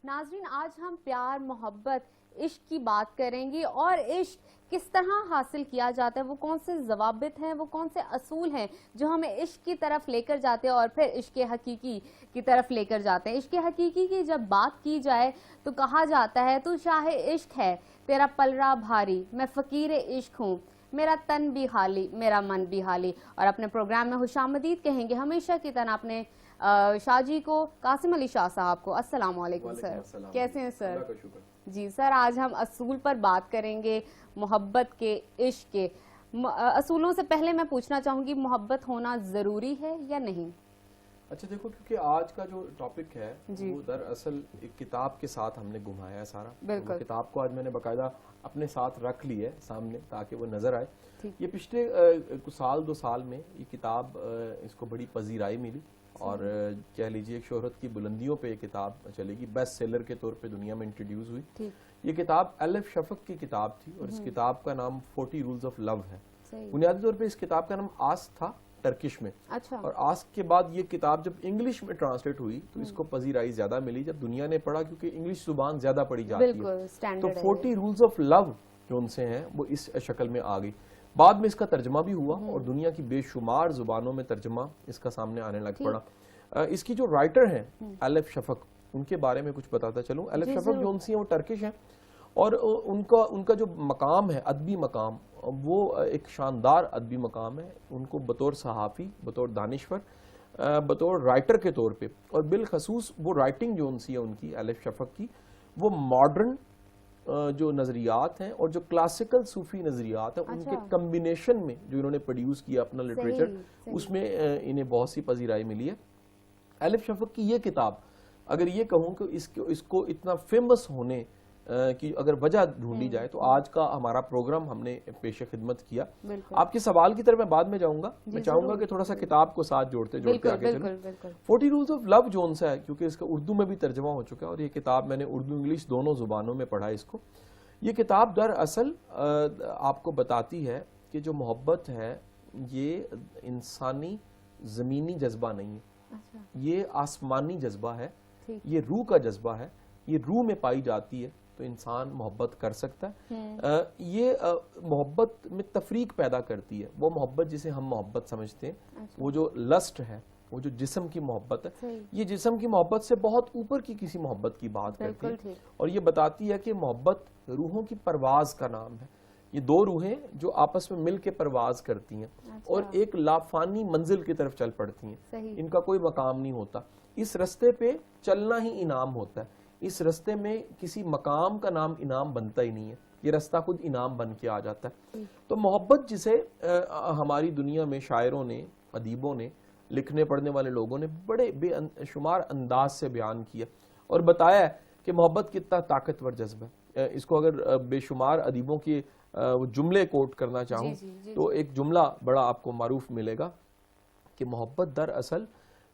ناظرین آج ہم پیار محبت عشق کی بات کریں گے اور عشق کس طرح حاصل کیا جاتا ہے، وہ کون سے ضوابط ہیں، وہ کون سے اصول ہیں جو ہمیں عشق کی طرف لے کر جاتے ہیں اور پھر عشق حقیقی کی طرف لے کر جاتے ہیں۔ عشق حقیقی کی جب بات کی جائے تو کہا جاتا ہے تو شاہ عشق ہے تیرا پلرا بھاری، میں فقیر عشق ہوں، میرا تن بھی حالی میرا من بھی حالی۔ اور اپنے پروگرام میں خوش آمدید کہیں گے ہمیشہ کی طرح اپنے شاہ جی کو، قاسم علی شاہ صاحب کو۔ السلام علیکم سر، کیسے ہیں سر؟ جی سر، آج ہم اصول پر بات کریں گے، محبت کے، عشق کے اصولوں سے پہلے میں پوچھنا چاہوں گی محبت ہونا ضروری ہے یا نہیں؟ اچھا دیکھو، کیونکہ آج کا جو ٹاپک ہے وہ دراصل ایک کتاب کے ساتھ ہم نے گھمایا ہے سارا۔ کتاب کو آج میں نے باقاعدہ اپنے ساتھ رکھ لی ہے سامنے تاکہ وہ نظر آئے۔ یہ پچھلے سال دو سال میں یہ کتاب اس کو بڑی پذیرائی ملی اور کہہ لیجیے ایک شہرت کی بلندیوں پہ یہ کتاب چلے گی، بیسٹ سیلر کے طور پہ دنیا میں انٹروڈیوس ہوئی۔ یہ کتاب الف شفق کی کتاب تھی اور اس کتاب کا نام 40 رولز آف لو ہے۔ بنیادی طور پہ اس کتاب کا نام آسک تھا ٹرکش میں، اور آسک کے بعد یہ کتاب جب انگلش میں ٹرانسلیٹ ہوئی تو اس کو پذیرائی زیادہ ملی جب دنیا نے پڑھا، کیونکہ انگلش زبان زیادہ پڑھی جاتی ہے۔ تو 40 رولز آف لو جو ان سے ہیں وہ اس شکل میں آ گئی۔ بعد میں اس کا ترجمہ بھی ہوا اور دنیا کی بے شمار زبانوں میں ترجمہ اس کا سامنے آنے لگ پڑا۔ اس کی جو رائٹر ہیں الف شفق، ان کے بارے میں کچھ بتاتا چلوں۔ الف شفق جو ان سے ہیں وہ ٹرکش ہیں اور ان کا جو مقام ہے، ادبی مقام، وہ ایک شاندار ادبی مقام ہے۔ ان کو بطور صحافی، بطور دانشور، بطور رائٹر کے طور پہ، اور بالخصوص وہ رائٹنگ جو ان سی ہے ان کی الف شفق کی، وہ ماڈرن جو نظریات ہیں اور جو کلاسیکل صوفی نظریات ہیں ان کے کمبینیشن میں جو انہوں نے پروڈیوس کیا اپنا لٹریچر، اس میں انہیں بہت سی پذیرائی ملی ہے۔ الف شفق کی یہ کتاب، اگر یہ کہوں کہ اس کو اتنا فیمس ہونے کی اگر وجہ ڈھونڈی جائے تو آج کا ہمارا پروگرام ہم نے پیش خدمت کیا۔ آپ کے سوال کی طرف میں بعد میں جاؤں گا، میں چاہوں گا کہ تھوڑا سا کتاب کو ساتھ جوڑتے جوڑتے آگے چلیں۔ 40 رولز آف لو جو ان سے ہے، کیونکہ اس کا اردو میں بھی ترجمہ ہو چکا ہے اور یہ کتاب میں نے اردو انگلش دونوں زبانوں میں پڑھا اس کو۔ یہ کتاب دراصل آپ کو بتاتی ہے کہ جو محبت ہے یہ انسانی زمینی جذبہ نہیں ہے، یہ آسمانی جذبہ ہے، یہ روح کا جذبہ ہے، یہ روح میں پائی جاتی ہے تو انسان محبت کر سکتا ہے۔ یہ محبت میں تفریق پیدا کرتی ہے، وہ محبت جسے ہم محبت سمجھتے ہیں، وہ جو لسٹ ہے، وہ جو جسم کی محبت ہے، یہ جسم کی محبت سے بہت اوپر کی کسی محبت کی بات کرتی ہے اور یہ بتاتی ہے کہ محبت روحوں کی پرواز کا نام ہے۔ یہ دو روحیں جو آپس میں مل کے پرواز کرتی ہیں اور ایک لافانی منزل کی طرف چل پڑتی ہیں، ان کا کوئی مقام نہیں ہوتا۔ اس رستے پہ چلنا ہی انعام ہوتا ہے، اس رستے میں کسی مقام کا نام انعام بنتا ہی نہیں ہے، یہ رستہ خود انعام بن کے آ جاتا ہے۔ تو محبت جسے ہماری دنیا میں شاعروں نے، ادیبوں نے، لکھنے پڑھنے والے لوگوں نے بڑے بے شمار انداز سے بیان کیا اور بتایا ہے کہ محبت کتنا طاقتور جذبہ ہے۔ اس کو اگر بے شمار ادیبوں کے جملے کوٹ کرنا چاہوں تو ایک جملہ بڑا آپ کو معروف ملے گا کہ محبت دراصل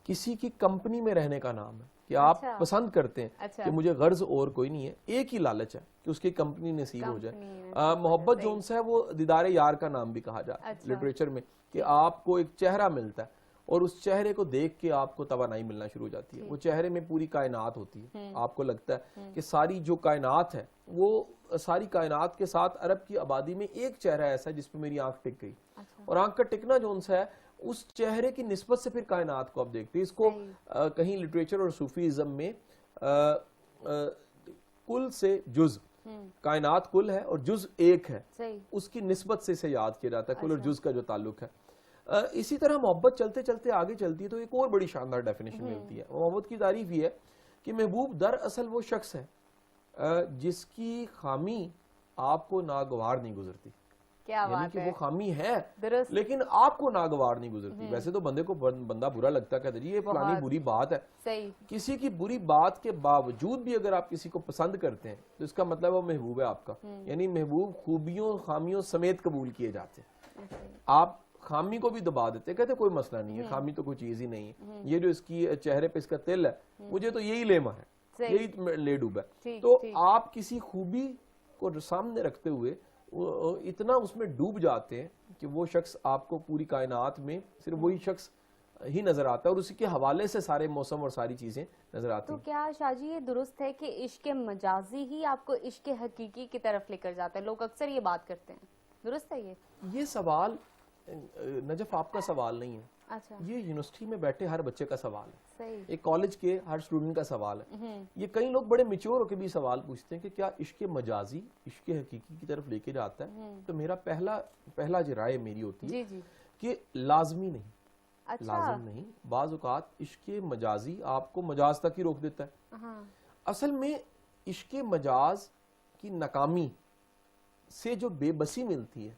کسی کی کمپنی میں رہنے کا نام ہے، کہ آپ پسند کرتے ہیں کہ مجھے غرض اور کوئی نہیں ہے، ایک ہی لالچ ہے کہ اس کی کمپنی نصیب ہو جائے۔ محبت جو ان سے ہے وہ دیدار یار کا نام بھی کہا جاتا ہے لٹریچر میں، کہ آپ کو ایک چہرہ ملتا ہے اور اس چہرے کو دیکھ کے آپ کو توانائی ملنا شروع ہو جاتی ہے۔ وہ چہرے میں پوری کائنات ہوتی ہے، آپ کو لگتا ہے کہ ساری جو کائنات ہے وہ ساری کائنات کے ساتھ عرب کی آبادی میں ایک چہرہ ایسا ہے جس پہ میری آنکھ ٹک گئی، اور آنکھ کا ٹکنا جو ان سے ہے اس چہرے کی نسبت سے پھر کائنات کو آپ دیکھتے ہیں۔ اس کو کہیں لٹریچر اور صوفیزم میں کل سے جز، کائنات کل ہے اور جز ایک ہے، اس کی نسبت سے اسے یاد کیا جاتا ہے، کل اور جز کا جو تعلق ہے۔ اسی طرح محبت چلتے چلتے آگے چلتی ہے تو ایک اور بڑی شاندار ڈیفینیشن ملتی ہے۔ محبت کی تعریف یہ ہے کہ محبوب دراصل وہ شخص ہے جس کی خامی آپ کو ناگوار نہیں گزرتی، یعنی کہ وہ خامی ہے لیکن آپ کو ناگوار نہیں گزرتی۔ ویسے تو بندے کو بندہ برا لگتا ہے، کہتے ہیں یہ فلانی بری بات ہے، کسی کی بری بات کے باوجود بھی اگر آپ کسی کو پسند کرتے ہیں تو اس کا مطلب وہ محبوب ہے آپ کا، یعنی محبوب خوبیوں خامیوں سمیت قبول کیے جاتے ہیں۔ آپ خامی کو بھی دبا دیتے، کہتے کوئی مسئلہ نہیں ہے، خامی تو کوئی چیز ہی نہیں ہے، یہ جو اس کی چہرے پہ اس کا تل ہے مجھے تو یہی لیما ہے، یہی لے ڈوب ہے۔ تو آپ کسی خوبی کو سامنے رکھتے ہوئے اتنا اس میں ڈوب جاتے ہیں کہ وہ شخص آپ کو پوری کائنات میں صرف وہی شخص ہی نظر آتا ہے اور اسی کے حوالے سے سارے موسم اور ساری چیزیں نظر آتی ہیں. تو کیا شاہ جی یہ درست ہے کہ عشق مجازی ہی آپ کو عشق حقیقی کی طرف لے کر جاتا ہے؟ لوگ اکثر یہ بات کرتے ہیں، درست ہے یہ سوال نجف آپ کا سوال نہیں ہے. اچھا، یہ یونیورسٹی میں بیٹھے ہر بچے کا سوال ہے، صحیح. ایک کالج کے ہر اسٹوڈنٹ کا سوال ہے. یہ کئی لوگ بڑے میچور ہو کے بھی سوال پوچھتے ہیں کہ کیا عشق مجازی عشق حقیقی کی طرف لے کے جاتا ہے؟ تو میرا پہلا جو رائے میری ہوتی ہے کہ لازمی نہیں. لازم نہیں. بعض اوقات عشق مجازی آپ کو مجاز تک ہی روک دیتا ہے. اصل میں عشق مجاز کی ناکامی سے جو بے بسی ملتی ہے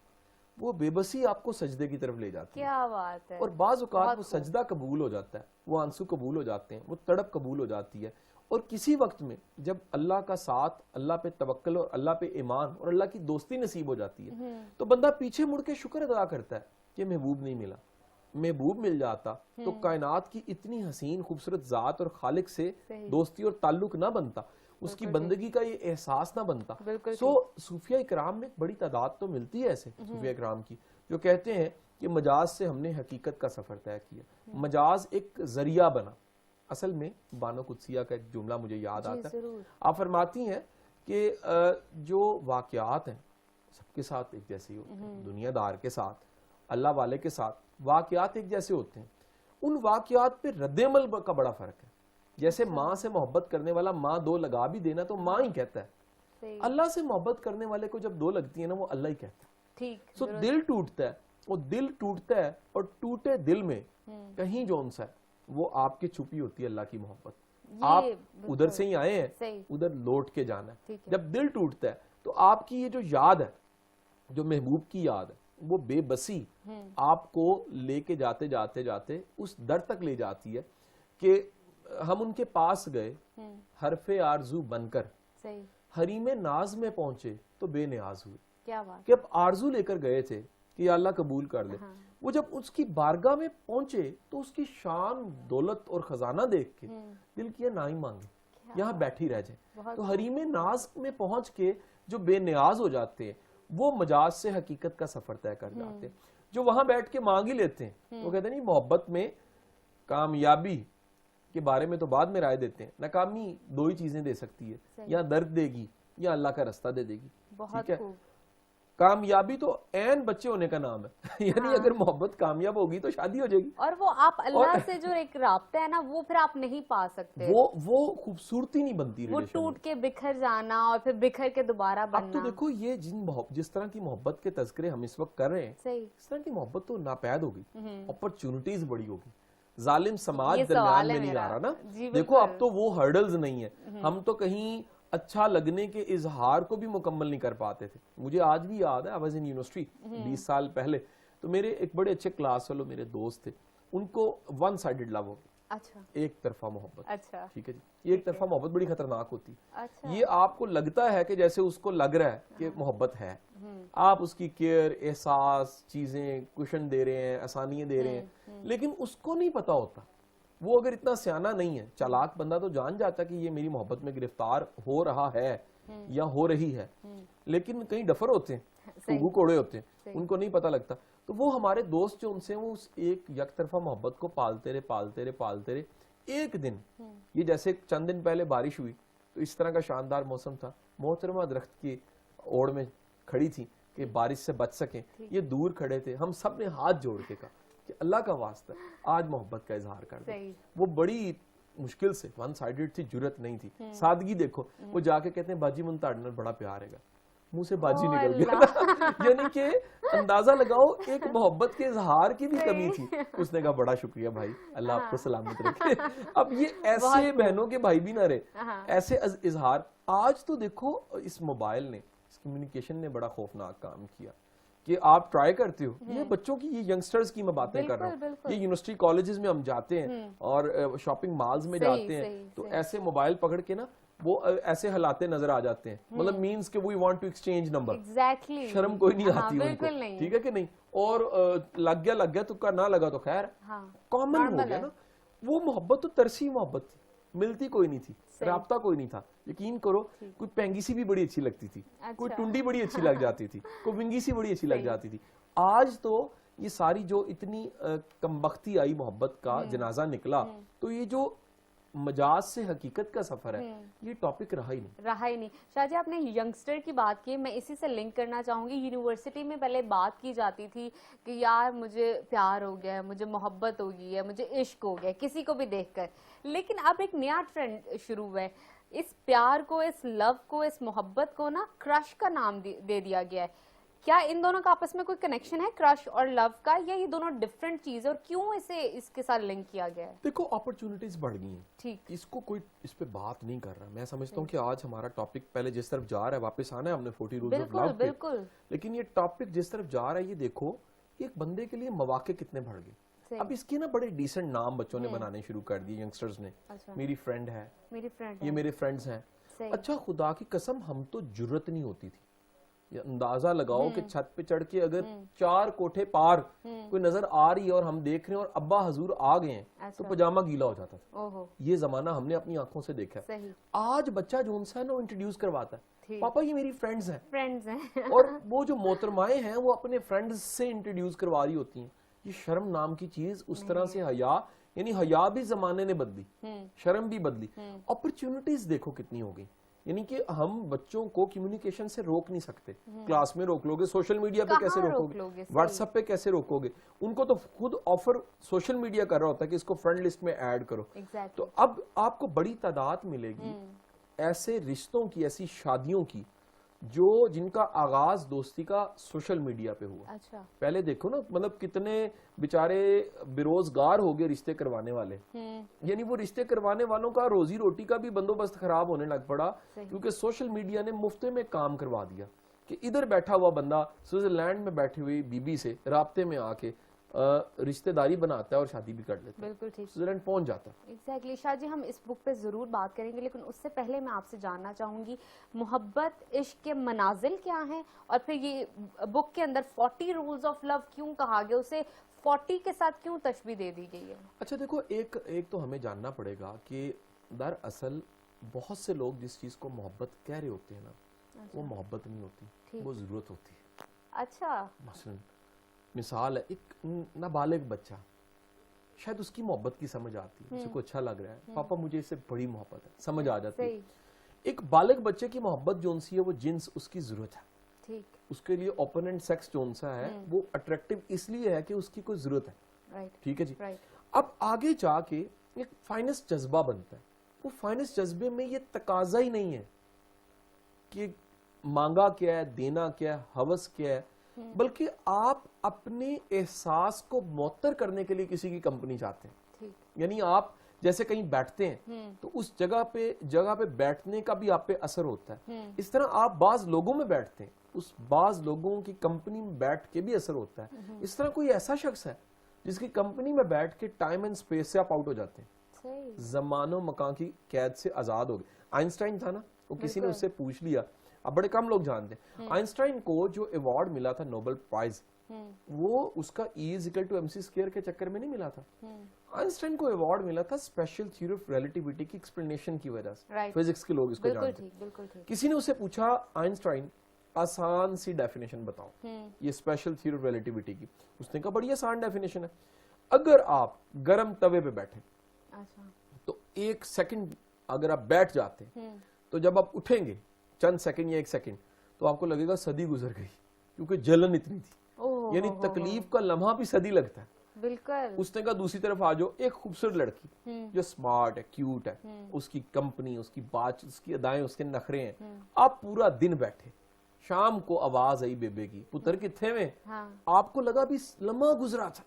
وہ بے بسی آپ کو سجدے کی طرف لے جاتی ہے. کیا بات ہے. اور بعض اوقات وہ سجدہ قبول ہو جاتا ہے، وہ آنسو قبول ہو جاتے ہیں، وہ تڑپ قبول ہو جاتی ہے. اور کسی وقت میں جب اللہ کا ساتھ، اللہ پہ توکل اور اللہ پہ ایمان اور اللہ کی دوستی نصیب ہو جاتی ہے تو بندہ پیچھے مڑ کے شکر ادا کرتا ہے کہ محبوب نہیں ملا. محبوب مل جاتا تو کائنات کی اتنی حسین خوبصورت ذات اور خالق سے دوستی اور تعلق نہ بنتا، اس کی بندگی کا یہ احساس نہ بنتا. سو صوفیہ اکرام میں ایک بڑی تعداد تو ملتی ہے ایسے صوفیہ اکرام کی جو کہتے ہیں کہ مجاز سے ہم نے حقیقت کا سفر طے کیا. مجاز ایک ذریعہ بنا. اصل میں بانو قدسیہ کا ایک جملہ مجھے یاد آتا ہے. آپ فرماتی ہیں کہ جو واقعات ہیں سب کے ساتھ ایک جیسے ہی ہوتے ہیں، دنیا دار کے ساتھ، اللہ والے کے ساتھ واقعات ایک جیسے ہوتے ہیں. ان واقعات پہ رد عمل کا بڑا فرق ہے. جیسے ماں سے محبت کرنے والا ماں دو لگا بھی دینا تو ماں ہی کہتا ہے، اللہ سے محبت کرنے والے کو جب دو لگتی ہیں نا وہ اللہ ہی کہتا ہے. سو دل ٹوٹتا ہے، وہ دل ٹوٹتا ہے اور ٹوٹے دل میں کہیں جون سا ہے وہ آپ کی چھپی ہوتی ہے اللہ کی محبت. آپ ادھر سے ہی آئے ہیں، ادھر لوٹ کے جانا ہے. جب دل ٹوٹتا ہے تو آپ کی یہ جو یاد ہے، جو محبوب کی یاد ہے، وہ بے بسی آپ کو لے کے جاتے جاتے جاتے اس در تک لے جاتی ہے کہ ہم ان کے پاس گئے حرف آرزو بن کر، حریم ناز میں پہنچے تو بے نیاز ہوئے. کہ اب آرزو لے کر گئے تھے کہ یا اللہ قبول کر لے. وہ جب اس کی بارگاہ میں پہنچے تو اس کی شان، دولت اور خزانہ دیکھ کے دل کیا نہ ہی مانگے، یہاں بیٹھی رہ جائے. تو حریم ناز میں پہنچ کے جو بے نیاز ہو جاتے ہیں وہ مجاز سے حقیقت کا سفر طے کر جاتے ہیں. جو وہاں بیٹھ کے مانگ ہی لیتے ہیں وہ کہتے ہیں نہیں، محبت میں کامیابی کے بارے میں تو بعد میں رائے دیتے ہیں. ناکامی دو ہی چیزیں دے سکتی ہے، یا درد دے گی یا اللہ کا رستہ دے گی. ٹھیک ہے، کامیابی تو عین بچے ہونے کا نام ہے. یعنی اگر محبت کامیاب ہوگی تو شادی ہو جائے گی. اور وہ آپ اللہ سے جو ایک رابطہ ہے نا وہ پھر آپ نہیں پا سکتے. وہ خوبصورتی نہیں بنتی، وہ ٹوٹ کے بکھر جانا اور پھر بکھر کے دوبارہ بننا. اب تو دیکھو یہ جس طرح کی محبت کے تذکرے ہم اس وقت کر رہے ہیں، اس طرح کی محبت تو ناپید ہوگی، اپرچونٹیز بڑی ہوگی. ظالم سماج درمیان میں نہیں آ رہا نا. دیکھو اب تو وہ ہرڈلز نہیں ہے. ہم تو کہیں اچھا لگنے کے اظہار کو بھی مکمل نہیں کر پاتے تھے. مجھے آج بھی یاد ہے، I was in یونیورسٹی 20 سال پہلے، تو میرے ایک بڑے اچھے کلاس والوں میرے دوست تھے، ان کو ون سائیڈڈ لو ہو گیا. ایک طرفہ محبت. ٹھیک ہے جی، یہ ایک طرفہ محبت بڑی خطرناک ہوتی. یہ آپ کو لگتا ہے کہ جیسے اس کو لگ رہا ہے کہ محبت ہے، آپ اس کی کیئر، احساس، چیزیں کوشن دے رہے ہیں، آسانیاں دے رہے ہیں، لیکن اس کو نہیں پتا ہوتا. وہ اگر اتنا سیانہ نہیں ہے، چالاک بندہ تو جان جاتا کہ یہ میری محبت میں گرفتار ہو رہا ہے یا ہو رہی ہے. لیکن کئی ڈفر ہوتے ہیں، ٹوگو کوڑے ہوتے ہیں، ان کو نہیں پتا لگتا. تو وہ ہمارے دوست جو ان سے وہ ایک یک طرفہ محبت کو پالتے رہے. ایک دن یہ جیسے چند دن پہلے بارش ہوئی تو اس طرح کا شاندار موسم تھا، محترمہ درخت کی اوڑ میں کھڑی تھی کہ بارش سے بچ سکیں. یہ دور کھڑے تھے، ہم سب نے ہاتھ جوڑ کے کہا کہ اللہ کا واسطہ آج محبت کا اظہار کر دیں. وہ بڑی مشکل سے، ون سائیڈڈ تھی، جرت نہیں تھی، سادگی دیکھو. وہ جا کے کہتے ہیں باجی من تاڑ نال بڑا پیار ہے گا. منہ سے باجی نکل گیا. یعنی کہ اندازہ لگاؤ ایک محبت کے اظہار کی بھی کمی تھی. اس نے کہا بڑا شکریہ بھائی، اللہ آپ کو سلامت رکھے. اب یہ ایسے بہنوں کے بھائی بھی نہ رہے، ایسے اظہار. آج تو دیکھو اس موبائل نے، اس کمیونیکیشن نے بڑا خوفناک کام کیا کہ آپ ٹرائی کرتے ہو. یہ بچوں کی، یہ ینگسٹرز کی میں باتیں کر رہا ہوں. یہ یونیورسٹی کالجز میں ہم جاتے ہیں اور شاپنگ مالز میں جاتے ہیں تو ایسے موبائل پکڑ کے نا وہ ایسے ہلاتے نظر آ جاتے ہیں. مطلب مینز کہ we want to exchange number. شرم کوئی نہیں آتی ان کو، ٹھیک ہے کہ نہیں. اور لگ گیا تو کا نہ لگا تو خیر، کامن ہو گیا نا. وہ محبت تو ترسی محبت تھی، ملتی کوئی نہیں تھی، رابطہ کوئی نہیں تھا. یقین کرو کوئی پینگی سی بھی بڑی اچھی لگتی تھی، کوئی ٹنڈی بڑی اچھی لگ جاتی تھی، کوئی ونگی سی بڑی اچھی لگ جاتی تھی. آج تو یہ ساری جو اتنی کمبختی آئی محبت کا جنازہ نکلا، تو یہ جو مجاز سے حقیقت کا سفر ہے یہ ٹاپک رہا ہی نہیں۔ شاہ جی آپ نے ینگسٹر کی بات کی، میں اسی سے لنک کرنا چاہوں گی۔ یونیورسٹی میں پہلے بات کی جاتی تھی کہ یار مجھے پیار ہو گیا ہے، مجھے محبت ہو گئی ہے، مجھے عشق ہو گیا ہے کسی کو بھی دیکھ کر، لیکن اب ایک نیا ٹرینڈ شروع ہوا ہے، اس پیار کو، اس لو کو، اس محبت کو نا کرش کا نام دے دیا گیا ہے۔ کیا ان دونوں کا آپس میں کوئی کنیکشن ہے، کرش اور لو کا، یا یہ دونوں ڈیفرنٹ چیز ہے، اور کیوں اسے اس کے ساتھ لنک کیا گیا ہے؟ دیکھو اپرچونٹیز بڑھ گئی ہیں، ٹھیک، اس کو کوئی اس پہ بات نہیں کر رہا۔ میں سمجھتا ہوں کہ آج ہمارا ٹاپک پہلے جس طرف جا رہا ہے، واپس آنا ہے ہم نے 40 رولز آف لو پہ، لیکن یہ ٹاپک جس طرف جا رہا ہے، یہ دیکھو ایک بندے کے لیے مواقع کتنے بڑھ گئے۔ اب اس کے نا بڑے ڈیسنٹ نام بچوں نے بنانے شروع کر دیے، ینگسٹرز نے، میری فرینڈ ہے، یہ میرے فرینڈز ہیں۔ اچھا خدا کی قسم ہم تو جرت نہیں ہوتی تھی، یہ اندازہ لگاؤ کہ چھت پہ چڑھ کے اگر 4 کوٹھے پار کوئی نظر آ رہی ہے اور ہم دیکھ رہے ہیں اور ابا حضور آ گئے ہیں تو پجامہ گیلا ہو جاتا تھا۔ یہ زمانہ ہم نے اپنی آنکھوں سے دیکھا ہے۔ آج بچہ جو انسا ہے نا انٹروڈیوس کرواتا ہے، پاپا یہ میری فرینڈز ہیں، اور وہ جو محترمائیں ہیں وہ اپنے فرینڈز سے انٹروڈیوس کروا رہی ہوتی ہیں۔ یہ شرم نام کی چیز، اس طرح سے حیا، یعنی حیا بھی زمانے نے بدلی، شرم بھی بدلی۔ اپرچونٹیز دیکھو کتنی ہو گئی، یعنی کہ ہم بچوں کو کمیونیکیشن سے روک نہیں سکتے۔ کلاس میں روک لو گے، سوشل میڈیا پہ کیسے روکو گے، واٹس ایپ پہ کیسے روکو گے؟ ان کو تو خود آفر سوشل میڈیا کر رہا ہوتا ہے کہ اس کو فرینڈ لسٹ میں ایڈ کرو۔ تو اب آپ کو بڑی تعداد ملے گی ایسے رشتوں کی، ایسی شادیوں کی جن کا آغاز دوستی کا سوشل میڈیا پہ ہوا۔ پہلے دیکھو نا، مطلب کتنے بیچارے بے روزگار ہو گئے رشتے کروانے والے، یعنی وہ رشتے کروانے والوں کا روزی روٹی کا بھی بندوبست خراب ہونے لگ پڑا، کیونکہ سوشل میڈیا نے مفت میں کام کروا دیا کہ ادھر بیٹھا ہوا بندہ سوئٹزرلینڈ میں بیٹھی ہوئی بی سے رابطے میں آ کے رشتہ داری بناتا ہے اور شادی بھی کر لیتا ہے، بالکل ٹھیک، سوئٹزرلینڈ پہنچ جاتا ہے۔ ایگزیکٹلی شاہ جی، ہم اس بک پہ ضرور بات کریں گے، لیکن اس سے پہلے میں آپ سے جاننا چاہوں گی محبت، عشق کے منازل کیا ہیں، اور پھر یہ بک کے اندر 40 رولز آف لو کیوں کہا گیا، اسے 40 کے ساتھ کیوں تشبیہ دے دی گئی ہے؟ اچھا دیکھو، ایک تو ہمیں جاننا پڑے گا کہ دراصل بہت سے لوگ جس چیز کو محبت کہہ رہے ہوتے ہیں نا، وہ محبت نہیں ہوتی، وہ ضرورت ہوتی ہے۔ اچھا، مثال ہے، ایک نابالغ بچہ، شاید اس کی محبت کی سمجھ آتی ہے، اسے کو اچھا لگ رہا ہے، پاپا مجھے اس سے بڑی محبت ہے، سمجھ آ جاتی ہے۔ ایک بالغ بچے کی محبت جو سی ہے وہ جنس، اس کی ضرورت ہے، اس کے لیے اوپوننٹ سیکس جو سا ہے وہ اٹریکٹیو اس لیے ہے کہ اس کی کوئی ضرورت ہے، ٹھیک ہے جی۔ اب آگے جا کے ایک فائنسٹ جذبہ بنتا ہے، وہ فائنسٹ جذبے میں یہ تقاضا ہی نہیں ہے کہ مانگا کیا ہے، دینا کیا ہے، ہوس کیا ہے، بلکہ آپ اپنے احساس کو معطر کرنے کے لیے کسی کی کمپنی چاہتے ہیں۔ یعنی آپ جیسے کہیں بیٹھتے ہیں تو اس جگہ پہ بیٹھنے کا بھی آپ پہ اثر ہوتا ہے، اس طرح آپ بعض لوگوں میں بیٹھتے ہیں، اس بعض لوگوں کی کمپنی میں بیٹھ کے بھی اثر ہوتا ہے۔ اس طرح کوئی ایسا شخص ہے جس کی کمپنی میں بیٹھ کے ٹائم اینڈ سپیس سے آپ آؤٹ ہو جاتے ہیں، زمان و مکان کی قید سے آزاد ہو گئے۔ آئنسٹائن تھا نا، وہ کسی نے اس سے پوچھ لیا، اب بڑے کم لوگ جانتے ہیں، آئنسٹائن کو جو ایوارڈ ملا تھا نوبل پرائز، وہ اس کا E=mc² کے چکر میں نہیں ملا تھا۔ آئنسٹائن کو ایوارڈ ملا تھا اسپیشل تھیوری آف ریلیٹیوٹی کی ایکسپلینیشن کی وجہ سے، فزکس کے لوگ اس کو جانتے ہیں۔ کسی نے اسے پوچھا، آئنسٹائن آسان سی ڈیفینیشن بتاؤ یہ اسپیشل تھیوری آف ریلیٹیوٹی کی۔ اس نے کہا بڑی آسان ڈیفینیشن ہے، اگر آپ گرم توے پہ بیٹھے تو 1 سیکنڈ اگر آپ بیٹھ جاتے تو جب آپ اٹھیں گے چند سیکنڈ یا 1 سیکنڈ تو آپ کو لگے گا صدی گزر گئی، کیونکہ جلن اتنی تھی، یعنی تکلیف کا لمحہ بھی صدی لگتا ہے۔ بالکل۔ اس نے کہا دوسری طرف آ جاؤ، ایک خوبصورت لڑکی جو سمارٹ ہے، کیوٹ ہے، اس کی کمپنی، اس کی بات، اس کی ادائیں، اس کے نخرے ہیں، آپ پورا دن بیٹھے، شام کو آواز آئی بیبے کی، پتر کتنے میں، آپ کو لگا بھی لمحہ گزرا تھا،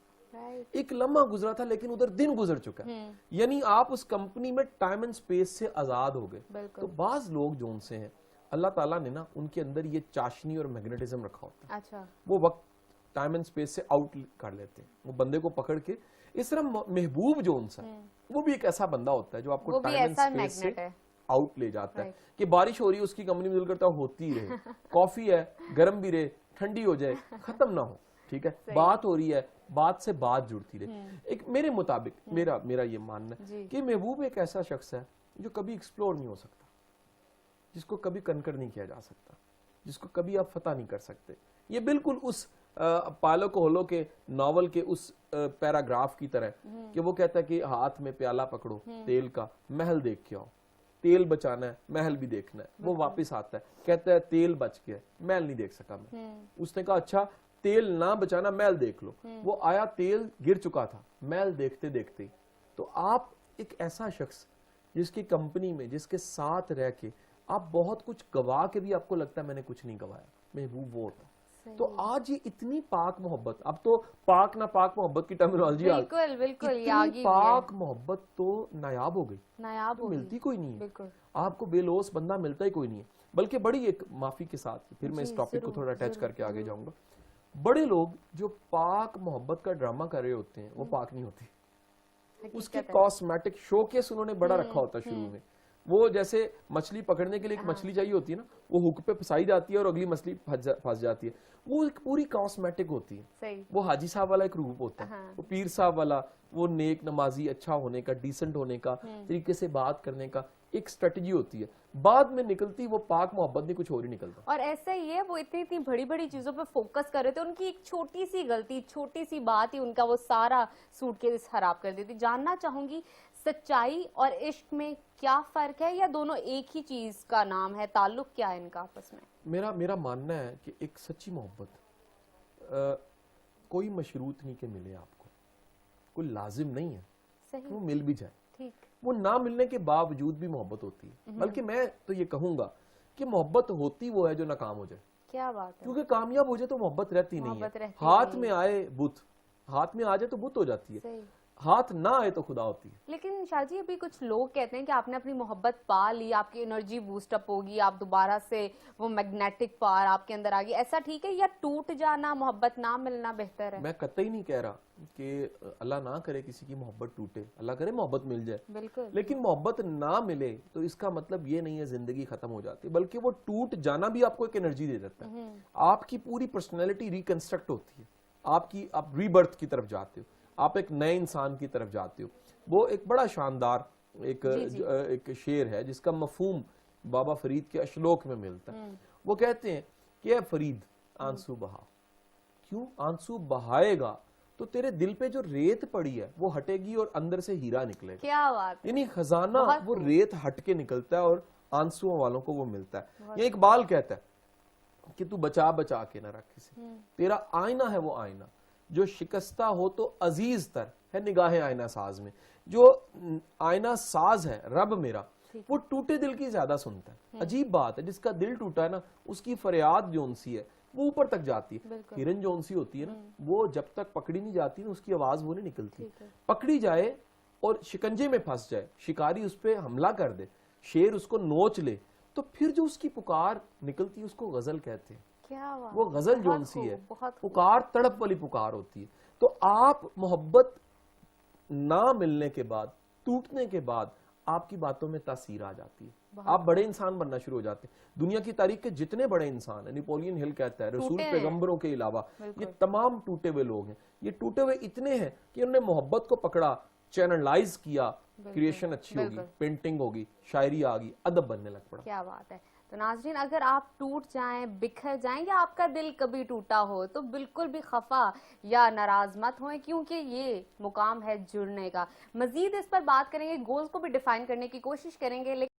ایک لمحہ گزرا تھا، لیکن ادھر دن گزر چکا ہے، یعنی آپ اس کمپنی میں ٹائم اینڈ سپیس سے آزاد ہو گئے۔ تو بعض لوگ جو ان سے ہیں، اللہ تعالیٰ نے نا ان کے اندر یہ چاشنی اور میگنیٹزم رکھا ہوتا ہے، وہ وقت ٹائم اینڈ سپیس سے آؤٹ کر لیتے ہیں، وہ بندے کو پکڑ کے۔ اس طرح محبوب جو ان سے وہ بھی ایک ایسا بندہ ہوتا ہے جو آپ کو ٹائم اینڈ سپیس سے آؤٹ لے جاتا ہے، کہ بارش ہو رہی ہے اس کی کمپنی میں دل کرتا ہے ہوتی رہے، کافی ہے گرم بھی رہے، ٹھنڈی ہو جائے، ختم نہ ہو، ٹھیک ہے، بات ہو رہی ہے، بات سے بات جڑتی رہے۔ ایک میرے مطابق میرا یہ ماننا ہے کہ محبوب ایک ایسا شخص ہے جو کبھی ایکسپلور نہیں ہو سکتا، جس کو کبھی کنکر نہیں کیا جا سکتا، جس کو کبھی آپ فتح نہیں کر سکتے۔ یہ بالکل اس پالو کوہلو کے ناول کے اس پیراگراف کی طرح کہ وہ کہتا ہے کہ ہاتھ میں پیالہ پکڑو تیل کا، محل دیکھ کے آؤ، تیل بچانا ہے، محل بھی دیکھنا ہے۔ وہ واپس آتا ہے، کہتا ہے تیل بچ گیا، محل نہیں دیکھ سکا میں۔ اس نے کہا اچھا تیل نہ بچانا، محل دیکھ لو۔ وہ آیا، تیل گر چکا تھا، محل دیکھتے دیکھتے۔ تو آپ ایک ایسا شخص جس کی کمپنی میں، جس کے ساتھ رہ کے آپ بہت کچھ گوا کے بھی آپ کو لگتا ہے میں نے کچھ نہیں گوایا، محبوب وہ ہوتا۔ تو آج یہ اتنی پاک محبت، اب تو پاک نہ پاک محبت کی ٹرمینالوجی اتنی پاک محبت تو نایاب ہو گئی، نایاب ملتی کوئی نہیں ہے، آپ کو بے لوث بندہ ملتا ہی کوئی نہیں ہے۔ بلکہ بڑی ایک معافی کے ساتھ پھر میں اس ٹاپک کو تھوڑا اٹیچ کر کے آگے جاؤں گا، بڑے لوگ جو پاک محبت کا ڈرامہ کر رہے ہوتے ہیں وہ پاک نہیں ہوتی، اس کی کاسمیٹک شوکیس انہوں نے بڑا رکھا ہوتا ہے شروع میں۔ وہ جیسے مچھلی پکڑنے کے لیے ایک مچھلی چاہیے ہوتی ہے نا، وہ ہک پہ پھنسائی جاتی ہے اور اگلی مچھلی پھنس جاتی ہے، وہ ایک پوری کاسمیٹک ہوتی ہے۔ وہ حاجی صاحب والا ایک روپ ہوتا ہے، وہ پیر صاحب والا، وہ نیک نمازی، اچھا ہونے کا، ڈیسنٹ ہونے کا، طریقے سے بات کرنے کا ایک سٹریٹجی ہوتی ہے، بعد میں نکلتی وہ پاک محبت نہیں، کچھ اور ہی نکلتا۔ اور ایسا ہی ہے، وہ اتنی بڑی بڑی چیزوں پہ فوکس کر رہے تھے، ان کی ایک چھوٹی سی غلطی، چھوٹی سی بات ہی ان کا وہ سارا سوٹ کیس خراب کر دیتی۔ جاننا چاہوں گی سچائی اور عشق میں کیا فرق ہے، یا دونوں ایک ہی چیز کا نام ہے، تعلق کیا ہے ان کا آپس میں؟ میرا ماننا ہے کہ ایک سچی محبت کوئی مشروط نہیں کہ ملے آپ کو، کوئی لازم نہیں ہے کہ وہ مل بھی جائے، وہ نہ ملنے کے باوجود بھی محبت ہوتی ہے۔ بلکہ میں تو یہ کہوں گا کہ محبت ہوتی وہ ہے جو ناکام ہو جائے، کیا بات ہے، کیونکہ کامیاب ہو جائے تو محبت رہتی نہیں ہے۔ ہاتھ میں آئے بت، ہاتھ میں آ جائے تو بت ہو جاتی ہے، ہاتھ نہ آئے تو خدا ہوتی ہے۔ لیکن شاہ جی ابھی کچھ لوگ کہتے ہیں کہ آپ نے اپنی محبت پا لی، آپ کی انرجی بوسٹ اپ ہوگی، آپ دوبارہ سے وہ میگنیٹک پاور آپ کے اندر آ گئی، ایسا ٹھیک ہے، یا ٹوٹ جانا، محبت نہ ملنا بہتر ہے؟ میں قطعی نہیں کہہ رہا کہ اللہ نہ کرے کسی کی محبت ٹوٹے، اللہ کرے محبت مل جائے، بالکل، لیکن محبت نہ ملے تو اس کا مطلب یہ نہیں ہے زندگی ختم ہو جاتی، بلکہ وہ ٹوٹ جانا بھی آپ کو ایک انرجی دے دیتا ہے، آپ کی پوری پرسنالٹی ریکنسٹرکٹ ہوتی ہے، آپ ری برتھ کی طرف جاتے ہو، آپ ایک نئے انسان کی طرف جاتے ہو۔ وہ ایک بڑا شاندار ایک شعر ہے جس کا مفہوم بابا فرید کے اشلوک میں ملتا ہے۔ وہ کہتے ہیں کہ اے فرید آنسو بہا، کیوں آنسو بہائے گا تو تیرے دل پہ جو ریت پڑی ہے وہ ہٹے گی اور اندر سے ہیرا نکلے گا۔ کیا بات ہے، یعنی خزانہ وہ ریت ہٹ کے نکلتا ہے اور آنسو والوں کو وہ ملتا ہے۔ یہ اقبال کہتا ہے کہ تو بچا بچا کے نہ رکھ کسی، تیرا آئینہ ہے وہ آئینہ، جو شکستہ ہو تو عزیز تر ہے نگاہ آئینہ ساز میں۔ جو آئینہ ساز ہے رب میرا، وہ ٹوٹے دل کی زیادہ سنتا ہے۔ عجیب بات ہے، جس کا دل ٹوٹا ہے نا، اس کی فریاد جو انسی ہے وہ اوپر تک جاتی ہے۔ ہرن جو انسی ہوتی ہے نا، وہ جب تک پکڑی نہیں جاتی نا، اس کی آواز وہ نہیں نکلتی۔ پکڑی جائے اور شکنجے میں پھنس جائے، شکاری اس پہ حملہ کر دے، شیر اس کو نوچ لے، تو پھر جو اس کی پکار نکلتی ہے اس کو غزل کہتے ہیں۔ وہ غزل جو انسی ہے، پکار تڑپ والی پکار ہوتی ہے۔ تو آپ محبت نہ ملنے کے بعد، ٹوٹنے کے بعد آپ کی باتوں میں تاثیر آ جاتی ہے، آپ بڑے انسان بننا شروع ہو جاتے ہیں۔ دنیا کی تاریخ کے جتنے بڑے انسان ہیں، نیپولین ہل کہتا ہے رسول پیغمبروں کے علاوہ یہ تمام ٹوٹے ہوئے لوگ ہیں۔ یہ ٹوٹے ہوئے اتنے ہیں کہ انہوں نے محبت کو پکڑا، چینلائز کیا، کریشن اچھی ہوگی، پینٹنگ ہوگی، شاعری آگی، ادب بننے لگ پڑا۔ کیا بات ہے۔ تو ناظرین اگر آپ ٹوٹ جائیں، بکھر جائیں، یا آپ کا دل کبھی ٹوٹا ہو تو بالکل بھی خفا یا ناراض مت ہوئیں، کیونکہ یہ مقام ہے جڑنے کا۔ مزید اس پر بات کریں گے، گولز کو بھی ڈیفائن کرنے کی کوشش کریں گے، لیکن